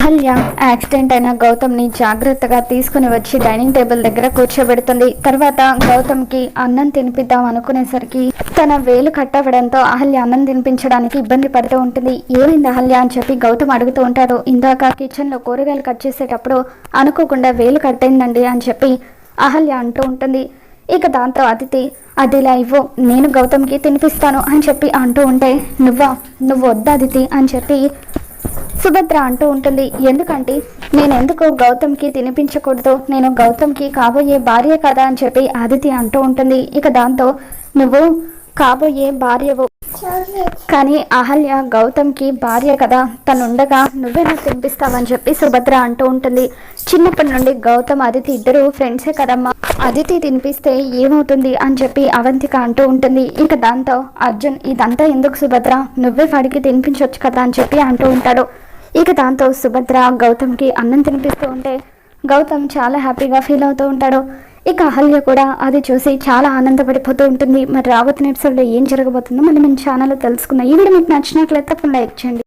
Ahalya accident అయిన గౌతమ్ని జాగ్రత్తగా తీసుకుని వచ్చి డైనింగ్ టేబుల్ దగ్గర కూర్చోబెడుతుంది. తర్వాత గౌతమ్కి అన్నం తినిపిద్దాం అనుకునేసరికి తన వేలు కట్టవడంతో అహల్య అన్నం తినిపించడానికి ఇబ్బంది పడుతూ ఉంటుంది. ఏమైంది అహల్య అని చెప్పి గౌతమ్ అడుగుతూ ఉంటాడు. ఇందాక కిచెన్లో కూరగాయలు కట్ చేసేటప్పుడు అనుకోకుండా వేలు కట్టయిందండి అని చెప్పి అహల్య అంటూ ఉంటుంది. ఇక దాంతో అదితి అదిలా ఇవ్వు, నేను గౌతమ్కి తినిపిస్తాను అని చెప్పి అంటూ ఉంటే నువ్వు వద్దు అదితి అని చెప్పి సుభద్ర అంటూ ఉంటుంది. ఎందుకంటే నేను ఎందుకు గౌతమ్కి తినిపించకూడదు, నేను గౌతమ్కి కాబోయే భార్య కదా అని చెప్పి అదితి అంటూ ఉంటుంది. ఇక దాంతో నువ్వు కాబోయే భార్యవు కానీ అహల్య గౌతమ్కి భార్య కదా, తనుండగా నువ్వేనా తినిపిస్తావని చెప్పి సుభద్ర అంటూ ఉంటుంది. చిన్నప్పటి నుండి గౌతమ్ అదితి ఇద్దరు ఫ్రెండ్సే కదమ్మా, అదితి తినిపిస్తే ఏమవుతుంది అని చెప్పి అవంతిక అంటూ ఉంటుంది. ఇక దాంతో అర్జున్ ఇదంతా ఎందుకు సుభద్ర, నువ్వే వాడికి తినిపించవచ్చు కదా అని చెప్పి అంటూ ఉంటాడు. ఇక దాంతో సుభద్ర గౌతమ్కి అన్నం తినిపిస్తూ ఉంటే గౌతమ్ చాలా హ్యాపీగా ఫీల్ అవుతూ ఉంటాడు. ఇక అహల్య కూడా అది చూసి చాలా ఆనందపడిపోతూ ఉంటుంది. మరి రాబోతున్న ఎపిసోడ్లో ఏం జరగబోతుందో మళ్ళీ మన ఛానల్లో తెలుసుకుందాం. ఈ వీడియో మీకు నచ్చినట్లయితే లైక్ చేయండి.